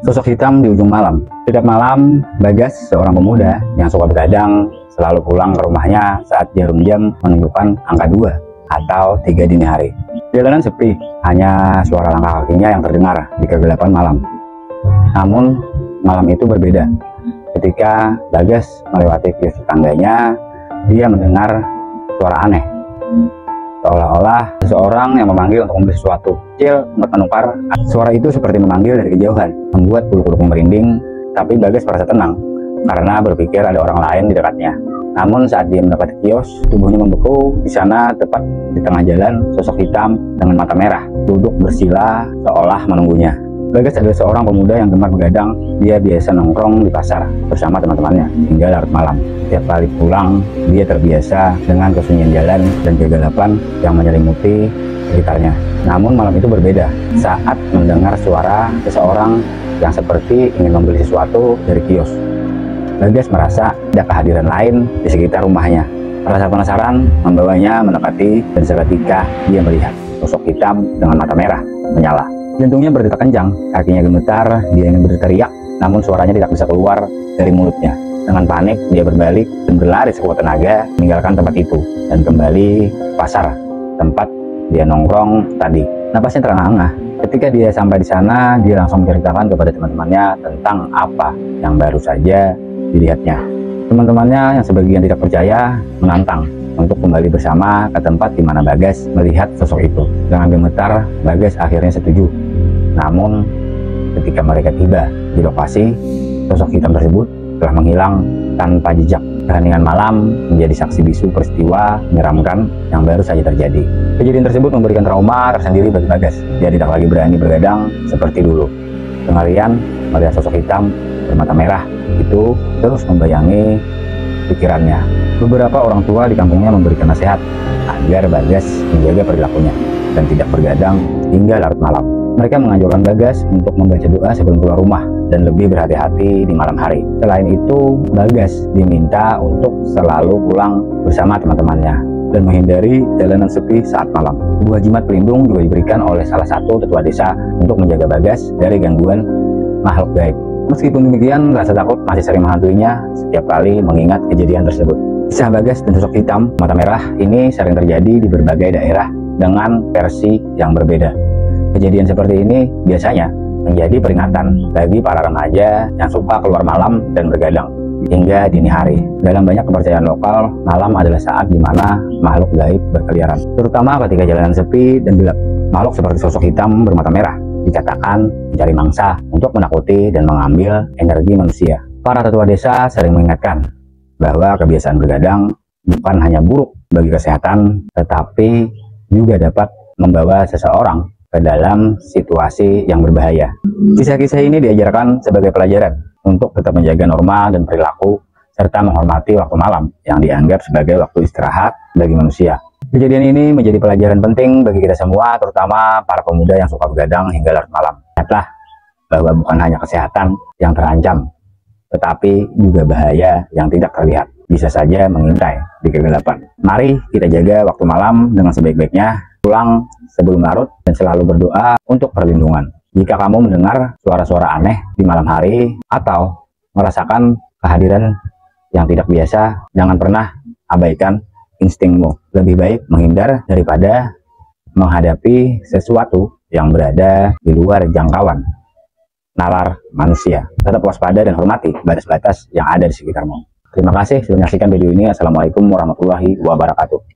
Sosok hitam di ujung malam. Setiap malam, Bagas, seorang pemuda yang suka begadang, selalu pulang ke rumahnya saat jarum jam menunjukkan angka 2 atau 3 dini hari. Jalanan sepi, hanya suara langkah kakinya yang terdengar di kegelapan malam. Namun, malam itu berbeda. Ketika Bagas melewati kios tetangganya, dia mendengar suara aneh. Seolah-olah seseorang yang memanggil untuk membeli sesuatu. Kecil untuk menukar. Suara itu seperti memanggil dari kejauhan, membuat bulu kuduk merinding. Tapi Bagas merasa tenang karena berpikir ada orang lain di dekatnya. Namun saat dia mendapati kios, tubuhnya membeku. Di sana, tepat di tengah jalan, sosok hitam dengan mata merah duduk bersila seolah menunggunya. Bagas adalah seorang pemuda yang gemar begadang. Dia biasa nongkrong di pasar bersama teman-temannya hingga larut malam. Setiap kali pulang, dia terbiasa dengan kesunyian jalan dan kegelapan yang menyelimuti sekitarnya. Namun malam itu berbeda saat mendengar suara seseorang yang seperti ingin membeli sesuatu dari kios. Bagas merasa ada kehadiran lain di sekitar rumahnya. Rasa penasaran membawanya mendekati dan seketika dia melihat sosok hitam dengan mata merah menyala. Jantungnya berdetak kencang, kakinya gemetar, dia ingin berteriak, namun suaranya tidak bisa keluar dari mulutnya. Dengan panik, dia berbalik dan berlari sekuat tenaga, meninggalkan tempat itu dan kembali ke pasar, tempat dia nongkrong tadi. Napasnya terengah-engah. Ketika dia sampai di sana, dia langsung menceritakan kepada teman-temannya tentang apa yang baru saja dilihatnya. Teman-temannya yang sebagian tidak percaya menantang untuk kembali bersama ke tempat di mana Bagas melihat sosok itu. Dengan gemetar, Bagas akhirnya setuju. Namun, ketika mereka tiba di lokasi, sosok hitam tersebut telah menghilang tanpa jejak. Keheningan malam menjadi saksi bisu peristiwa menyeramkan yang baru saja terjadi. Kejadian tersebut memberikan trauma tersendiri bagi Bagas. Dia tidak lagi berani begadang seperti dulu. Kengerian melihat sosok hitam bermata merah itu terus membayangi pikirannya. Beberapa orang tua di kampungnya memberikan nasihat agar Bagas menjaga perilakunya dan tidak bergadang hingga larut malam. Mereka menganjurkan Bagas untuk membaca doa sebelum keluar rumah dan lebih berhati-hati di malam hari. Selain itu, Bagas diminta untuk selalu pulang bersama teman-temannya dan menghindari jalanan sepi saat malam. Sebuah jimat pelindung juga diberikan oleh salah satu tetua desa untuk menjaga Bagas dari gangguan makhluk gaib. Meskipun demikian, rasa takut masih sering menghantuinya setiap kali mengingat kejadian tersebut. Kisah Bagas dan sosok hitam mata merah ini sering terjadi di berbagai daerah dengan versi yang berbeda. Kejadian seperti ini biasanya menjadi peringatan bagi para remaja yang suka keluar malam dan bergadang hingga dini hari. Dalam banyak kepercayaan lokal, malam adalah saat di mana makhluk gaib berkeliaran, terutama ketika jalanan sepi dan gelap. Makhluk seperti sosok hitam bermata merah dikatakan mencari mangsa untuk menakuti dan mengambil energi manusia. Para tetua desa sering mengingatkan bahwa kebiasaan bergadang bukan hanya buruk bagi kesehatan, tetapi juga dapat membawa seseorang ke dalam situasi yang berbahaya. Kisah-kisah ini diajarkan sebagai pelajaran untuk tetap menjaga norma dan perilaku, serta menghormati waktu malam yang dianggap sebagai waktu istirahat bagi manusia. Kejadian ini menjadi pelajaran penting bagi kita semua, terutama para pemuda yang suka begadang hingga larut malam. Ingatlah bahwa bukan hanya kesehatan yang terancam, tetapi juga bahaya yang tidak terlihat bisa saja mengintai di kegelapan. Mari kita jaga waktu malam dengan sebaik-baiknya, pulang sebelum larut dan selalu berdoa untuk perlindungan. Jika kamu mendengar suara-suara aneh di malam hari atau merasakan kehadiran yang tidak biasa, jangan pernah abaikan instingmu. Lebih baik menghindar daripada menghadapi sesuatu yang berada di luar jangkauan nalar manusia. Tetap waspada dan hormati batas-batas yang ada di sekitarmu. Terima kasih sudah menyaksikan video ini. Assalamualaikum warahmatullahi wabarakatuh.